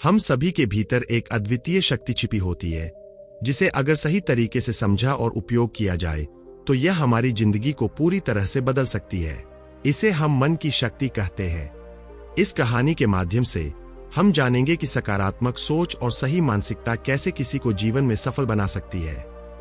हम सभी के भीतर एक अद्वितीय शक्ति छिपी होती है, जिसे अगर सही तरीके से समझा और उपयोग किया जाए तो यह हमारी जिंदगी को पूरी तरह से बदल सकती है। इसे हम मन की शक्ति कहते हैं। इस कहानी के माध्यम से हम जानेंगे कि सकारात्मक सोच और सही मानसिकता कैसे किसी को जीवन में सफल बना सकती है।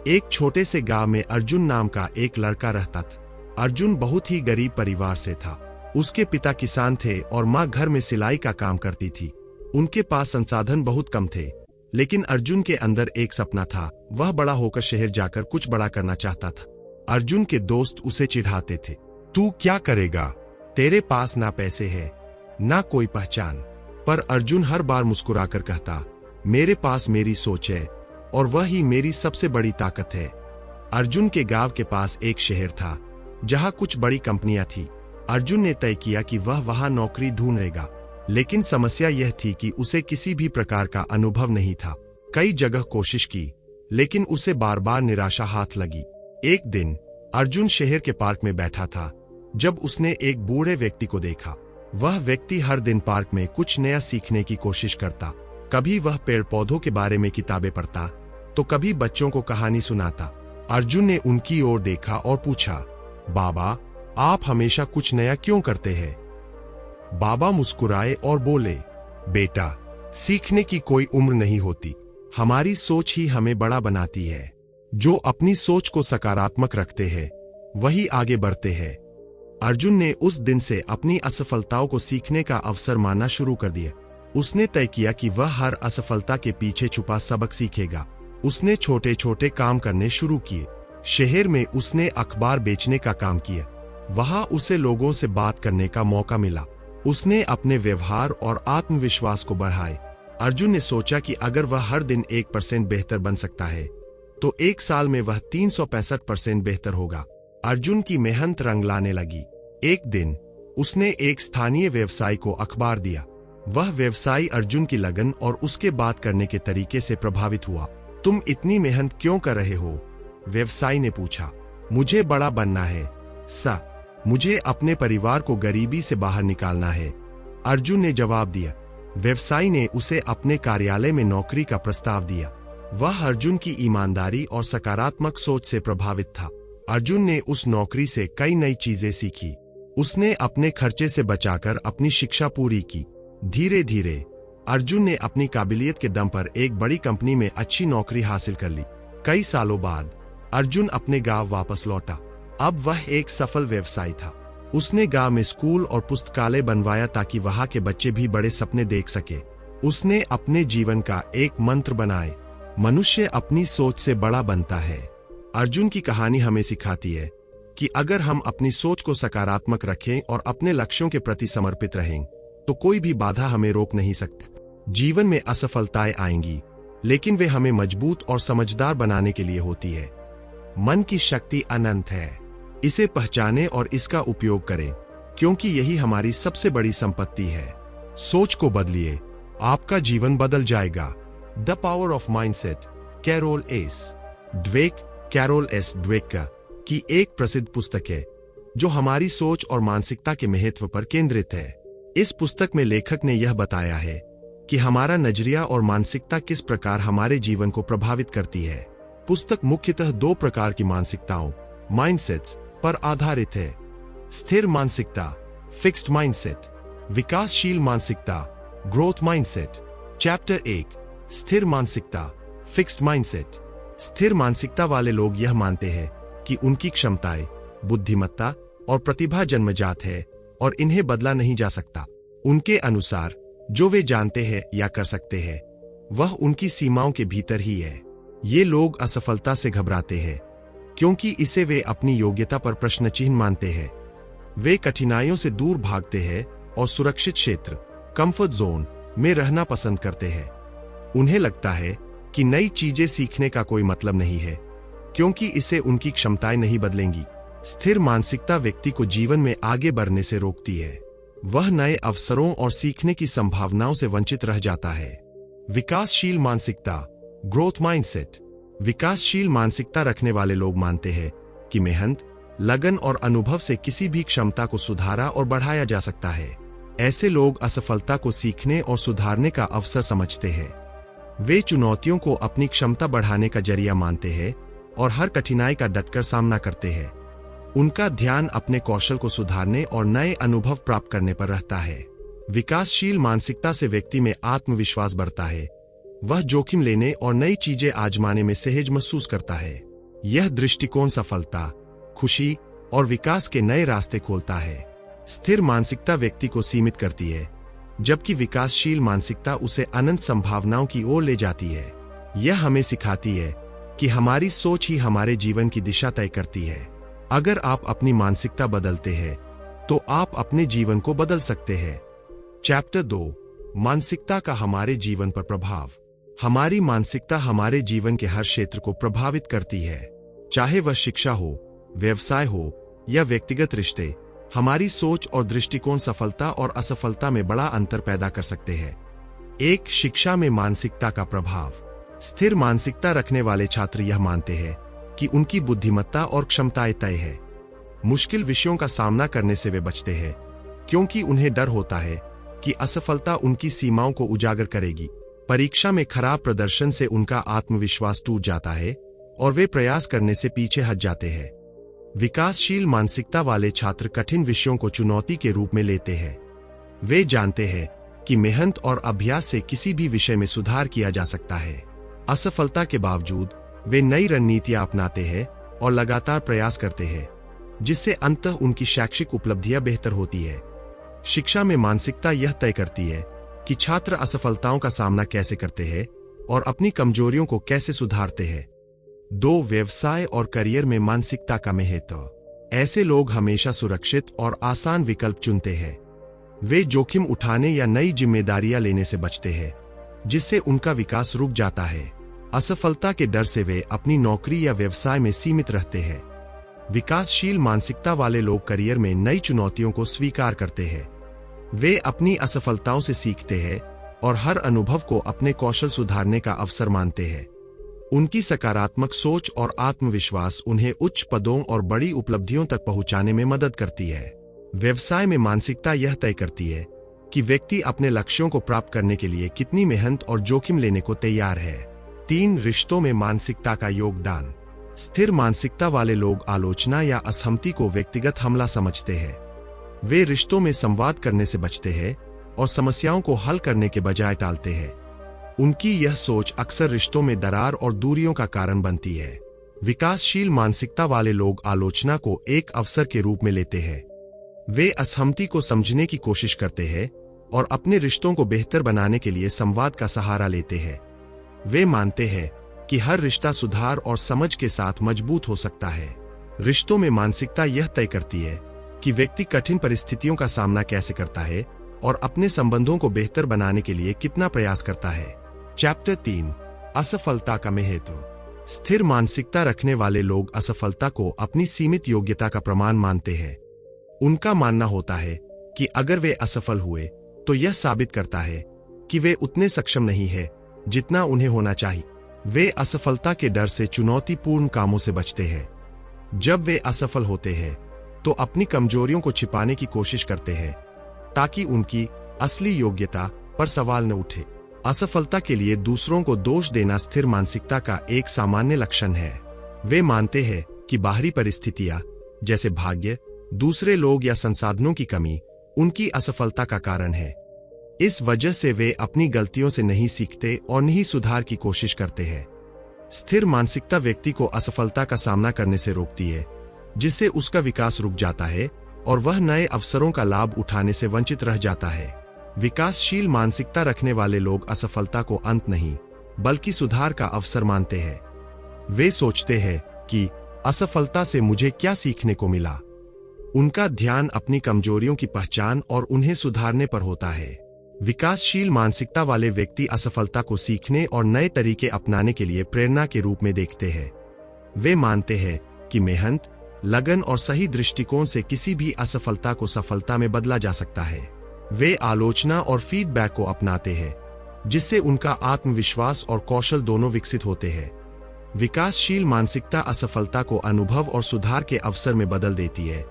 एक छोटे से गांव में अर्जुन नाम का एक लड़का रहता था। अर्जुन बहुत ही गरीब परिवार से था। उसके पिता किसान थे और माँ घर में सिलाई का काम करती थी। उनके पास संसाधन बहुत कम थे, लेकिन अर्जुन के अंदर एक सपना था। वह बड़ा होकर शहर जाकर कुछ बड़ा करना चाहता था। अर्जुन के दोस्त उसे चिढ़ाते थे, तू क्या करेगा, तेरे पास ना पैसे है ना कोई पहचान। पर अर्जुन हर बार मुस्कुराकर कहता, मेरे पास मेरी सोच है और वह ही मेरी सबसे बड़ी ताकत है। अर्जुन के गांव के पास एक शहर था जहां कुछ बड़ी कंपनियां थी। अर्जुन ने तय किया कि वह वहां नौकरी ढूंढेगा, लेकिन समस्या यह थी कि उसे किसी भी प्रकार का अनुभव नहीं था। कई जगह कोशिश की, लेकिन उसे बार बार निराशा हाथ लगी। एक दिन अर्जुन शहर के पार्क में बैठा था जब उसने एक बूढ़े व्यक्ति को देखा। वह व्यक्ति हर दिन पार्क में कुछ नया सीखने की कोशिश करता। कभी वह पेड़ पौधों के बारे में किताबें पढ़ता तो कभी बच्चों को कहानी सुनाता। अर्जुन ने उनकी ओर देखा और पूछा, बाबा, आप हमेशा कुछ नया क्यों करते हैं? बाबा मुस्कुराए और बोले, बेटा, सीखने की कोई उम्र नहीं होती। हमारी सोच ही हमें बड़ा बनाती है। जो अपनी सोच को सकारात्मक रखते हैं वही आगे बढ़ते हैं। अर्जुन ने उस दिन से अपनी असफलताओं को सीखने का अवसर मानना शुरू कर दिया। उसने तय किया कि वह हर असफलता के पीछे छुपा सबक सीखेगा। उसने छोटे छोटे काम करने शुरू किए। शहर में उसने अखबार बेचने का काम किया। वहां उसे लोगों से बात करने का मौका मिला। उसने अपने व्यवहार और आत्मविश्वास को बढ़ाए। अर्जुन ने सोचा कि अगर वह हर दिन 1% बेहतर बन सकता है तो एक साल में वह 365% बेहतर होगा। अर्जुन की मेहनत रंग लाने लगी। एक दिन उसने एक स्थानीय व्यवसायी को अखबार दिया। वह व्यवसायी अर्जुन की लगन और उसके बात करने के तरीके से प्रभावित हुआ। तुम इतनी मेहनत क्यों कर रहे हो? व्यवसायी ने पूछा। मुझे बड़ा बनना है सर, मुझे अपने परिवार को गरीबी से बाहर निकालना है, अर्जुन ने जवाब दिया। व्यवसायी ने उसे अपने कार्यालय में नौकरी का प्रस्ताव दिया। वह अर्जुन की ईमानदारी और सकारात्मक सोच से प्रभावित था। अर्जुन ने उस नौकरी से कई नई चीजें सीखी। उसने अपने खर्चे से बचाकर अपनी शिक्षा पूरी की। धीरे धीरे अर्जुन ने अपनी काबिलियत के दम पर एक बड़ी कंपनी में अच्छी नौकरी हासिल कर ली। कई सालों बाद अर्जुन अपने गांव वापस लौटा। अब वह एक सफल व्यवसायी था। उसने गांव में स्कूल और पुस्तकालय बनवाया ताकि वहां के बच्चे भी बड़े सपने देख सके। उसने अपने जीवन का एक मंत्र बनाए, मनुष्य अपनी सोच से बड़ा बनता है। अर्जुन की कहानी हमें सिखाती है कि अगर हम अपनी सोच को सकारात्मक रखें और अपने लक्ष्यों के प्रति समर्पित रहें तो कोई भी बाधा हमें रोक नहीं सकती। जीवन में असफलताएं आएंगी, लेकिन वे हमें मजबूत और समझदार बनाने के लिए होती है। मन की शक्ति अनंत है। इसे पहचानें और इसका उपयोग करें, क्योंकि यही हमारी सबसे बड़ी संपत्ति है। सोच को बदलिए, आपका जीवन बदल जाएगा। The power of mindset, Carol S Dweck की एक प्रसिद्ध पुस्तक है जो हमारी सोच और मानसिकता के महत्व पर केंद्रित है। इस पुस्तक में लेखक ने यह बताया है कि हमारा नजरिया और मानसिकता किस प्रकार हमारे जीवन को प्रभावित करती है। पुस्तक मुख्यतः 2 प्रकार की मानसिकताओं, माइंडसेट्स, पर आधारित है। स्थिर मानसिकता, फिक्स्ड माइंडसेट, विकासशील मानसिकता, ग्रोथ माइंडसेट। चैप्टर 1, स्थिर मानसिकता, फिक्स्ड माइंडसेट। स्थिर मानसिकता वाले लोग यह मानते हैं कि उनकी क्षमताएं, बुद्धिमत्ता और प्रतिभा जन्मजात है और इन्हें बदला नहीं जा सकता। उनके अनुसार जो वे जानते हैं या कर सकते हैं वह उनकी सीमाओं के भीतर ही है। ये लोग असफलता से घबराते हैं क्योंकि इसे वे अपनी योग्यता पर प्रश्न चिन्ह मानते हैं। वे कठिनाइयों से दूर भागते हैं और सुरक्षित क्षेत्र, कंफर्ट जोन में रहना पसंद करते हैं। उन्हें लगता है कि नई चीजें सीखने का कोई मतलब नहीं है क्योंकि इससे उनकी क्षमताएं नहीं बदलेंगी। स्थिर मानसिकता व्यक्ति को जीवन में आगे बढ़ने से रोकती है। वह नए अवसरों और सीखने की संभावनाओं से वंचित रह जाता है। विकासशील मानसिकता, ग्रोथ माइंडसेट। विकासशील मानसिकता रखने वाले लोग मानते हैं कि मेहनत, लगन और अनुभव से किसी भी क्षमता को सुधारा और बढ़ाया जा सकता है। ऐसे लोग असफलता को सीखने और सुधारने का अवसर समझते हैं। वे चुनौतियों को अपनी क्षमता बढ़ाने का जरिया मानते हैं और हर कठिनाई का डटकर सामना करते हैं। उनका ध्यान अपने कौशल को सुधारने और नए अनुभव प्राप्त करने पर रहता है। विकासशील मानसिकता से व्यक्ति में आत्मविश्वास बढ़ता है। वह जोखिम लेने और नई चीजें आजमाने में सहज महसूस करता है। यह दृष्टिकोण सफलता, खुशी और विकास के नए रास्ते खोलता है। स्थिर मानसिकता व्यक्ति को सीमित करती है, जबकि विकासशील मानसिकता उसे अनंत संभावनाओं की ओर ले जाती है। यह हमें सिखाती है कि हमारी सोच ही हमारे जीवन की दिशा तय करती है। अगर आप अपनी मानसिकता बदलते हैं, तो आप अपने जीवन को बदल सकते हैं। चैप्टर 2, मानसिकता का हमारे जीवन पर प्रभाव। हमारी मानसिकता हमारे जीवन के हर क्षेत्र को प्रभावित करती है। चाहे वह शिक्षा हो, व्यवसाय हो या व्यक्तिगत रिश्ते, हमारी सोच और दृष्टिकोण सफलता और असफलता में बड़ा अंतर पैदा कर सकते हैं। एक, शिक्षा में मानसिकता का प्रभाव। स्थिर मानसिकता रखने वाले छात्र यह मानते हैं कि उनकी बुद्धिमत्ता और क्षमताएं तय है। मुश्किल विषयों का सामना करने से वे बचते हैं, क्योंकि उन्हें डर होता है कि असफलता उनकी सीमाओं को उजागर करेगी। परीक्षा में खराब प्रदर्शन से उनका आत्मविश्वास टूट जाता है और वे प्रयास करने से पीछे हट जाते हैं। विकासशील मानसिकता वाले छात्र कठिन विषयों को चुनौती के रूप में लेते हैं। वे जानते हैं कि मेहनत और अभ्यास से किसी भी विषय में सुधार किया जा सकता है। असफलता के बावजूद वे नई रणनीतियां अपनाते हैं और लगातार प्रयास करते हैं, जिससे अंततः उनकी शैक्षिक उपलब्धियां बेहतर होती है। शिक्षा में मानसिकता यह तय करती है कि छात्र असफलताओं का सामना कैसे करते हैं और अपनी कमजोरियों को कैसे सुधारते हैं। 2, व्यवसाय और करियर में मानसिकता का महत्व। ऐसे लोग हमेशा सुरक्षित और आसान विकल्प चुनते हैं। वे जोखिम उठाने या नई जिम्मेदारियां लेने से बचते हैं, जिससे उनका विकास रुक जाता है। असफलता के डर से वे अपनी नौकरी या व्यवसाय में सीमित रहते हैं। विकासशील मानसिकता वाले लोग करियर में नई चुनौतियों को स्वीकार करते हैं। वे अपनी असफलताओं से सीखते हैं और हर अनुभव को अपने कौशल सुधारने का अवसर मानते हैं। उनकी सकारात्मक सोच और आत्मविश्वास उन्हें उच्च पदों और बड़ी उपलब्धियों तक पहुंचाने में मदद करती है। व्यवसाय में मानसिकता यह तय करती है कि व्यक्ति अपने लक्ष्यों को प्राप्त करने के लिए कितनी मेहनत और जोखिम लेने को तैयार है। 3, रिश्तों में मानसिकता का योगदान। स्थिर मानसिकता वाले लोग आलोचना या असहमति को व्यक्तिगत हमला समझते हैं। वे रिश्तों में संवाद करने से बचते हैं और समस्याओं को हल करने के बजाय टालते हैं। उनकी यह सोच अक्सर रिश्तों में दरार और दूरियों का कारण बनती है। विकासशील मानसिकता वाले लोग आलोचना को एक अवसर के रूप में लेते हैं। वे असहमति को समझने की कोशिश करते हैं और अपने रिश्तों को बेहतर बनाने के लिए संवाद का सहारा लेते हैं। वे मानते हैं कि हर रिश्ता सुधार और समझ के साथ मजबूत हो सकता है। रिश्तों में मानसिकता यह तय करती है कि व्यक्ति कठिन परिस्थितियों का सामना कैसे करता है और अपने संबंधों को बेहतर बनाने के लिए कितना प्रयास करता है। चैप्टर 3, असफलता का महत्व। स्थिर मानसिकता रखने वाले लोग असफलता को अपनी सीमित योग्यता का प्रमाण मानते हैं। उनका मानना होता है कि अगर वे असफल हुए तो यह साबित करता है कि वे उतने सक्षम नहीं है जितना उन्हें होना चाहिए। वे असफलता के डर से चुनौतीपूर्ण कामों से बचते हैं। जब वे असफल होते हैं तो अपनी कमजोरियों को छिपाने की कोशिश करते हैं, ताकि उनकी असली योग्यता पर सवाल न उठे। असफलता के लिए दूसरों को दोष देना स्थिर मानसिकता का एक सामान्य लक्षण है। वे मानते हैं कि बाहरी परिस्थितियां, जैसे भाग्य, दूसरे लोग या संसाधनों की कमी, उनकी असफलता का कारण है। इस वजह से वे अपनी गलतियों से नहीं सीखते और नहीं सुधार की कोशिश करते हैं। स्थिर मानसिकता व्यक्ति को असफलता का सामना करने से रोकती है, जिससे उसका विकास रुक जाता है और वह नए अवसरों का लाभ उठाने से वंचित रह जाता है। विकासशील मानसिकता रखने वाले लोग असफलता को अंत नहीं, बल्कि सुधार का अवसर मानते हैं। वे सोचते हैं कि असफलता से मुझे क्या सीखने को मिला। उनका ध्यान अपनी कमजोरियों की पहचान और उन्हें सुधारने पर होता है। विकासशील मानसिकता वाले व्यक्ति असफलता को सीखने और नए तरीके अपनाने के लिए प्रेरणा के रूप में देखते हैं। वे मानते हैं कि मेहनत, लगन और सही दृष्टिकोण से किसी भी असफलता को सफलता में बदला जा सकता है। वे आलोचना और फीडबैक को अपनाते हैं, जिससे उनका आत्मविश्वास और कौशल दोनों विकसित होते हैं। विकासशील मानसिकता असफलता को अनुभव और सुधार के अवसर में बदल देती है,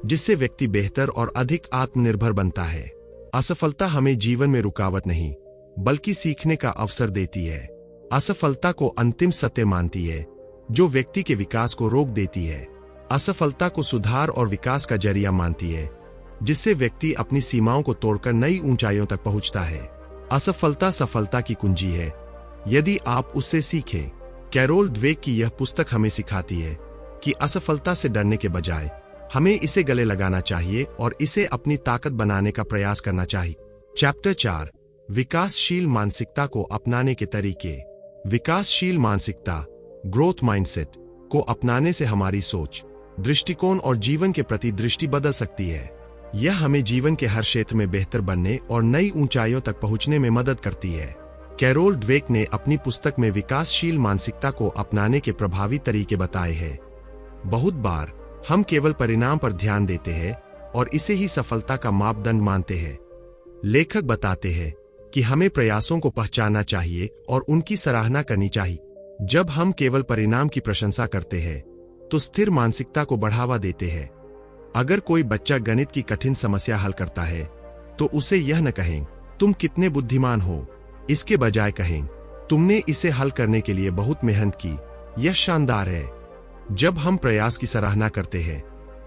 जिससे व्यक्ति बेहतर और अधिक आत्मनिर्भर बनता है। असफलता हमें जीवन में रुकावट नहीं बल्कि सीखने का अवसर देती है। असफलता को अंतिम सत्य मानती है जो व्यक्ति के विकास को रोक देती है। असफलता को सुधार और विकास का जरिया मानती है जिससे व्यक्ति अपनी सीमाओं को तोड़कर नई ऊंचाइयों तक पहुंचता है। असफलता सफलता की कुंजी है यदि आप उससे सीखें। कैरोल द्वेक की यह पुस्तक हमें सिखाती है कि असफलता से डरने के बजाय हमें इसे गले लगाना चाहिए और इसे अपनी ताकत बनाने का प्रयास करना चाहिए। चैप्टर 4 विकासशील मानसिकता को अपनाने के तरीके। विकासशील मानसिकता ग्रोथ माइंडसेट को अपनाने से हमारी सोच, दृष्टिकोण और जीवन के प्रति दृष्टि बदल सकती है। यह हमें जीवन के हर क्षेत्र में बेहतर बनने और नई ऊंचाइयों तक पहुंचने में मदद करती है। कैरोल द्वेक ने अपनी पुस्तक में विकासशील मानसिकता को अपनाने के प्रभावी तरीके बताए हैं। बहुत बार हम केवल परिणाम पर ध्यान देते हैं और इसे ही सफलता का मापदंड मानते हैं। लेखक बताते हैं कि हमें प्रयासों को पहचानना चाहिए और उनकी सराहना करनी चाहिए। जब हम केवल परिणाम की प्रशंसा करते हैं तो स्थिर मानसिकता को बढ़ावा देते हैं। अगर कोई बच्चा गणित की कठिन समस्या हल करता है तो उसे यह न कहें तुम कितने बुद्धिमान हो, इसके बजाय कहें तुमने इसे हल करने के लिए बहुत मेहनत की, यह शानदार है। जब हम प्रयास की सराहना करते हैं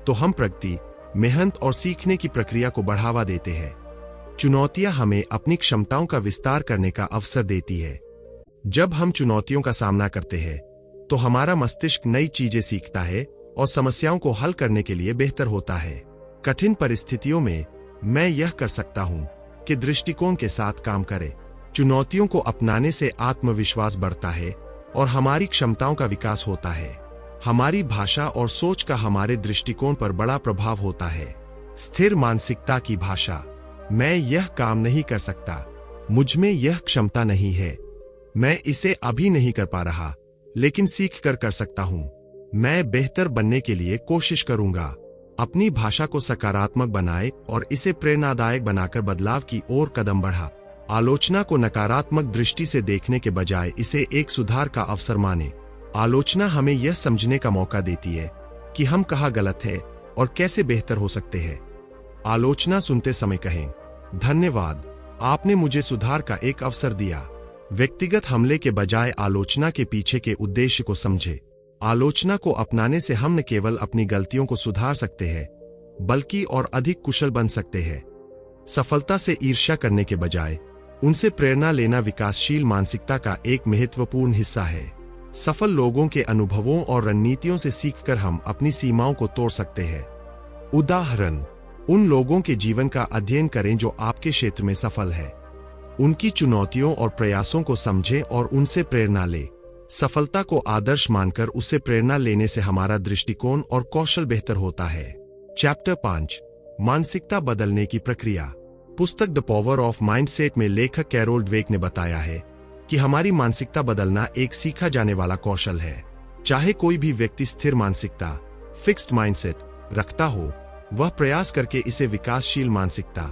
तो हम प्रगति, मेहनत और सीखने की प्रक्रिया को बढ़ावा देते हैं। चुनौतियां हमें अपनी क्षमताओं का विस्तार करने का अवसर देती है। जब हम चुनौतियों का सामना करते हैं तो हमारा मस्तिष्क नई चीजें सीखता है और समस्याओं को हल करने के लिए बेहतर होता है। कठिन परिस्थितियों में मैं यह कर सकता हूं कि दृष्टिकोण के साथ काम करें। चुनौतियों को अपनाने से आत्मविश्वास बढ़ता है और हमारी क्षमताओं का विकास होता है। हमारी भाषा और सोच का हमारे दृष्टिकोण पर बड़ा प्रभाव होता है। स्थिर मानसिकता की भाषा। मैं यह काम नहीं कर सकता, मुझ में यह क्षमता नहीं है, मैं इसे अभी नहीं कर पा रहा लेकिन सीख कर कर सकता हूं, मैं बेहतर बनने के लिए कोशिश करूंगा। अपनी भाषा को सकारात्मक बनाए और इसे प्रेरणादायक बनाकर बदलाव की ओर कदम बढ़ा। आलोचना को नकारात्मक दृष्टि से देखने के बजाय इसे एक सुधार का अवसर माने। आलोचना हमें यह समझने का मौका देती है कि हम कहाँ गलत है और कैसे बेहतर हो सकते हैं। आलोचना सुनते समय कहें, धन्यवाद, आपने मुझे सुधार का एक अवसर दिया। व्यक्तिगत हमले के बजाय आलोचना के पीछे के उद्देश्य को समझे। आलोचना को अपनाने से हम न केवल अपनी गलतियों को सुधार सकते हैं बल्कि और अधिक कुशल बन सकते हैं। सफलता से ईर्ष्या करने के बजाय उनसे प्रेरणा लेना विकासशील मानसिकता का एक महत्वपूर्ण हिस्सा है। सफल लोगों के अनुभवों और रणनीतियों से सीखकर हम अपनी सीमाओं को तोड़ सकते हैं। उदाहरण, उन लोगों के जीवन का अध्ययन करें जो आपके क्षेत्र में सफल है। उनकी चुनौतियों और प्रयासों को समझें और उनसे प्रेरणा लें। सफलता को आदर्श मानकर उससे प्रेरणा लेने से हमारा दृष्टिकोण और कौशल बेहतर होता है। चैप्टर 5 मानसिकता बदलने की प्रक्रिया। पुस्तक द पावर ऑफ माइंडसेट में लेखक कैरोल द्वेक ने बताया है कि हमारी मानसिकता बदलना एक सीखा जाने वाला कौशल है। चाहे कोई भी व्यक्ति स्थिर मानसिकता, फिक्स्ड माइंडसेट रखता हो, वह प्रयास करके इसे विकासशील मानसिकता,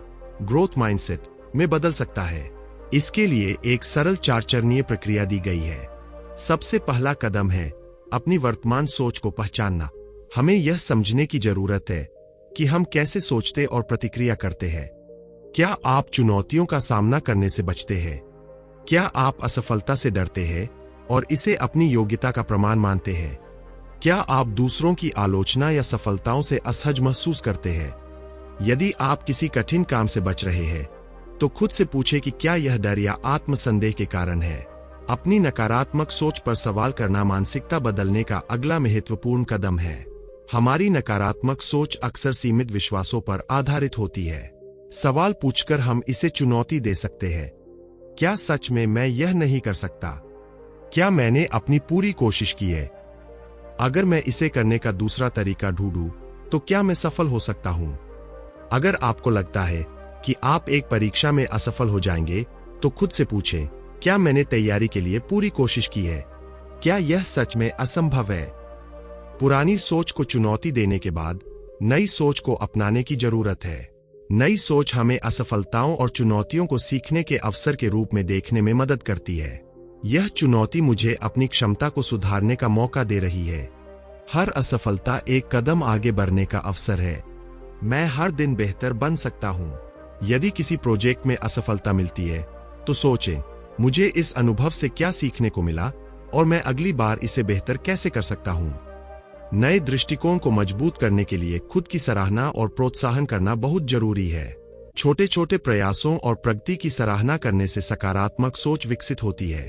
ग्रोथ माइंडसेट में बदल सकता है। इसके लिए एक सरल 4 चरणीय प्रक्रिया दी गई है। सबसे पहला कदम है अपनी वर्तमान सोच को पहचानना। हमें यह समझने की जरूरत है कि हम कैसे सोचते और प्रतिक्रिया करते हैं। क्या आप चुनौतियों का सामना करने से बचते हैं? क्या आप असफलता से डरते हैं और इसे अपनी योग्यता का प्रमाण मानते हैं? क्या आप दूसरों की आलोचना या सफलताओं से असहज महसूस करते हैं? यदि आप किसी कठिन काम से बच रहे हैं तो खुद से पूछें कि क्या यह डर या आत्मसंदेह के कारण है। अपनी नकारात्मक सोच पर सवाल करना मानसिकता बदलने का अगला महत्वपूर्ण कदम है। हमारी नकारात्मक सोच अक्सर सीमित विश्वासों पर आधारित होती है। सवाल पूछकर हम इसे चुनौती दे सकते हैं। क्या सच में मैं यह नहीं कर सकता? क्या मैंने अपनी पूरी कोशिश की है? अगर मैं इसे करने का दूसरा तरीका ढूंढूं तो क्या मैं सफल हो सकता हूं? अगर आपको लगता है कि आप एक परीक्षा में असफल हो जाएंगे तो खुद से पूछें, क्या मैंने तैयारी के लिए पूरी कोशिश की है? क्या यह सच में असंभव है? पुरानी सोच को चुनौती देने के बाद नई सोच को अपनाने की जरूरत है। नई सोच हमें असफलताओं और चुनौतियों को सीखने के अवसर के रूप में देखने में मदद करती है। यह चुनौती मुझे अपनी क्षमता को सुधारने का मौका दे रही है। हर असफलता एक कदम आगे बढ़ने का अवसर है। मैं हर दिन बेहतर बन सकता हूं। यदि किसी प्रोजेक्ट में असफलता मिलती है तो सोचें, मुझे इस अनुभव से क्या सीखने को मिला और मैं अगली बार इसे बेहतर कैसे कर सकता हूं। नए दृष्टिकोण को मजबूत करने के लिए खुद की सराहना और प्रोत्साहन करना बहुत जरूरी है। छोटे छोटे प्रयासों और प्रगति की सराहना करने से सकारात्मक सोच विकसित होती है।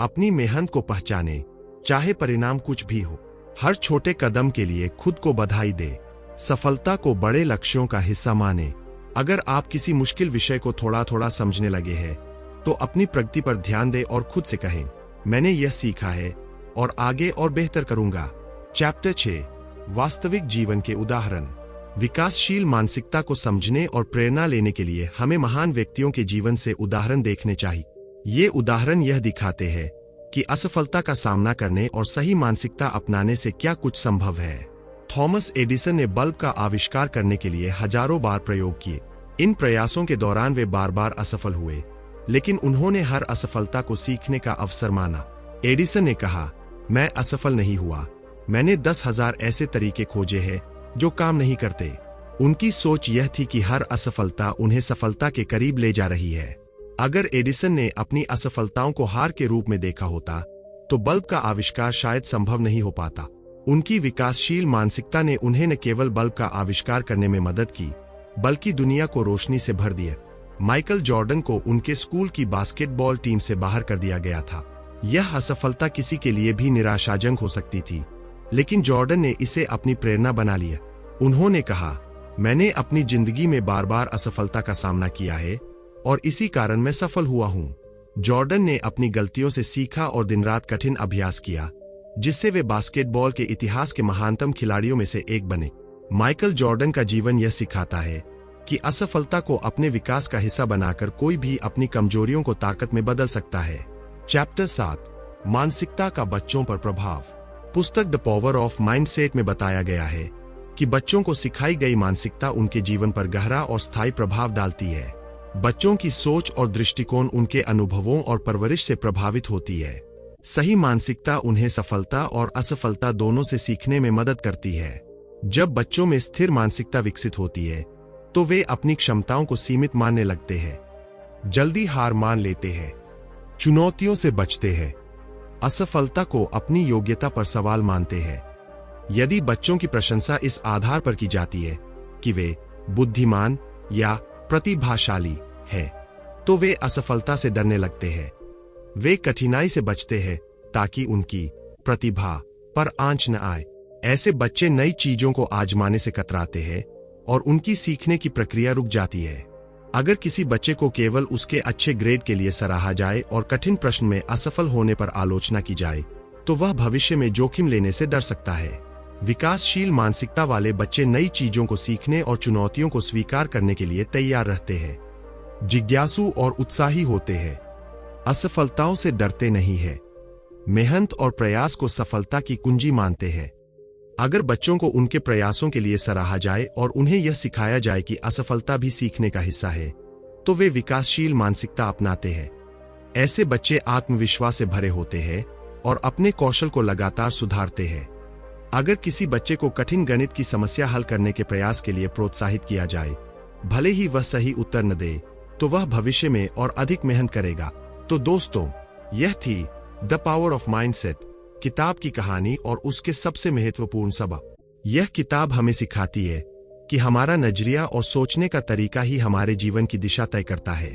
अपनी मेहनत को पहचानें, चाहे परिणाम कुछ भी हो। हर छोटे कदम के लिए खुद को बधाई दे। सफलता को बड़े लक्ष्यों का हिस्सा माने। अगर आप किसी मुश्किल विषय को थोड़ा थोड़ा समझने लगे हैं तो अपनी प्रगति पर ध्यान दें और खुद से कहें, मैंने यह सीखा है और आगे और बेहतर करूंगा। चैप्टर 6, वास्तविक जीवन के उदाहरण। विकासशील मानसिकता को समझने और प्रेरणा लेने के लिए हमें महान व्यक्तियों के जीवन से उदाहरण देखने चाहिए। ये उदाहरण यह दिखाते हैं कि असफलता का सामना करने और सही मानसिकता अपनाने से क्या कुछ संभव है। थॉमस एडिसन ने बल्ब का आविष्कार करने के लिए हजारों बार प्रयोग किए। इन प्रयासों के दौरान वे बार बार असफल हुए, लेकिन उन्होंने हर असफलता को सीखने का अवसर माना। एडिसन ने कहा, मैं असफल नहीं हुआ, मैंने 10,000 ऐसे तरीके खोजे हैं जो काम नहीं करते। उनकी सोच यह थी कि हर असफलता उन्हें सफलता के करीब ले जा रही है। अगर एडिसन ने अपनी असफलताओं को हार के रूप में देखा होता तो बल्ब का आविष्कार शायद संभव नहीं हो पाता। उनकी विकासशील मानसिकता ने उन्हें न केवल बल्ब का आविष्कार करने में मदद की, बल्कि दुनिया को रोशनी से भर दिया। माइकल जॉर्डन को उनके स्कूल की बास्केटबॉल टीम से बाहर कर दिया गया था। यह असफलता किसी के लिए भी निराशाजनक हो सकती थी, लेकिन जॉर्डन ने इसे अपनी प्रेरणा बना लिया। उन्होंने कहा, मैंने अपनी जिंदगी में बार बार असफलता का सामना किया है और इसी कारण मैं सफल हुआ हूं। जॉर्डन ने अपनी गलतियों से सीखा और दिन रात कठिन अभ्यास किया, जिससे वे बास्केटबॉल के इतिहास के महानतम खिलाड़ियों में से एक बने। माइकल जॉर्डन का जीवन यह सिखाता है कि असफलता को अपने विकास का हिस्सा बनाकर कोई भी अपनी कमजोरियों को ताकत में बदल सकता है। चैप्टर 7, मानसिकता का बच्चों पर प्रभाव। पुस्तक द पावर ऑफ माइंडसेट में बताया गया है कि बच्चों को सिखाई गई मानसिकता उनके जीवन पर गहरा और स्थायी प्रभाव डालती है। बच्चों की सोच और दृष्टिकोण उनके अनुभवों और परवरिश से प्रभावित होती है। सही मानसिकता उन्हें सफलता और असफलता दोनों से सीखने में मदद करती है। जब बच्चों में स्थिर मानसिकता विकसित होती है तो वे अपनी क्षमताओं को सीमित मानने लगते हैं, जल्दी हार मान लेते हैं, चुनौतियों से बचते हैं, असफलता को अपनी योग्यता पर सवाल मानते हैं। यदि बच्चों की प्रशंसा इस आधार पर की जाती है कि वे बुद्धिमान या प्रतिभाशाली हैं, तो वे असफलता से डरने लगते हैं। वे कठिनाई से बचते हैं ताकि उनकी प्रतिभा पर आंच न आए। ऐसे बच्चे नई चीजों को आजमाने से कतराते हैं और उनकी सीखने की प्रक्रिया रुक जाती है। अगर किसी बच्चे को केवल उसके अच्छे ग्रेड के लिए सराहा जाए और कठिन प्रश्न में असफल होने पर आलोचना की जाए, तो वह भविष्य में जोखिम लेने से डर सकता है। विकासशील मानसिकता वाले बच्चे नई चीजों को सीखने और चुनौतियों को स्वीकार करने के लिए तैयार रहते हैं, जिज्ञासु और उत्साही होते हैं, असफलताओं से डरते नहीं है, मेहनत और प्रयास को सफलता की कुंजी मानते हैं। अगर बच्चों को उनके प्रयासों के लिए सराहा जाए और उन्हें यह सिखाया जाए कि असफलता भी सीखने का हिस्सा है, तो वे विकासशील मानसिकता अपनाते हैं। ऐसे बच्चे आत्मविश्वास से भरे होते हैं और अपने कौशल को लगातार सुधारते हैं। अगर किसी बच्चे को कठिन गणित की समस्या हल करने के प्रयास के लिए प्रोत्साहित किया जाए, भले ही वह सही उत्तर न दे, तो वह भविष्य में और अधिक मेहनत करेगा। तो दोस्तों, यह थी द पावर ऑफ माइंडसेट किताब की कहानी और उसके सबसे महत्वपूर्ण सबक। यह किताब हमें सिखाती है कि हमारा नजरिया और सोचने का तरीका ही हमारे जीवन की दिशा तय करता है।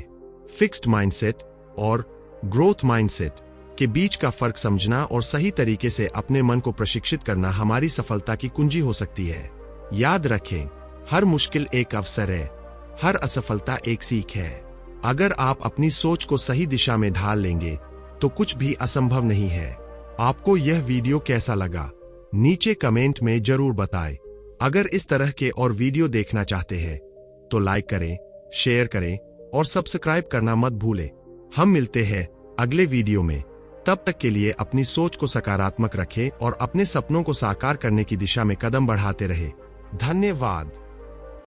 फिक्स्ड माइंडसेट और ग्रोथ माइंडसेट के बीच का फर्क समझना और सही तरीके से अपने मन को प्रशिक्षित करना हमारी सफलता की कुंजी हो सकती है। याद रखें, हर मुश्किल एक अवसर है, हर असफलता एक सीख है। अगर आप अपनी सोच को सही दिशा में ढाल लेंगे तो कुछ भी असंभव नहीं है। आपको यह वीडियो कैसा लगा, नीचे कमेंट में जरूर बताएं। अगर इस तरह के और वीडियो देखना चाहते हैं तो लाइक करें, शेयर करें और सब्सक्राइब करना मत भूलें। हम मिलते हैं अगले वीडियो में। तब तक के लिए अपनी सोच को सकारात्मक रखें और अपने सपनों को साकार करने की दिशा में कदम बढ़ाते रहें। धन्यवाद।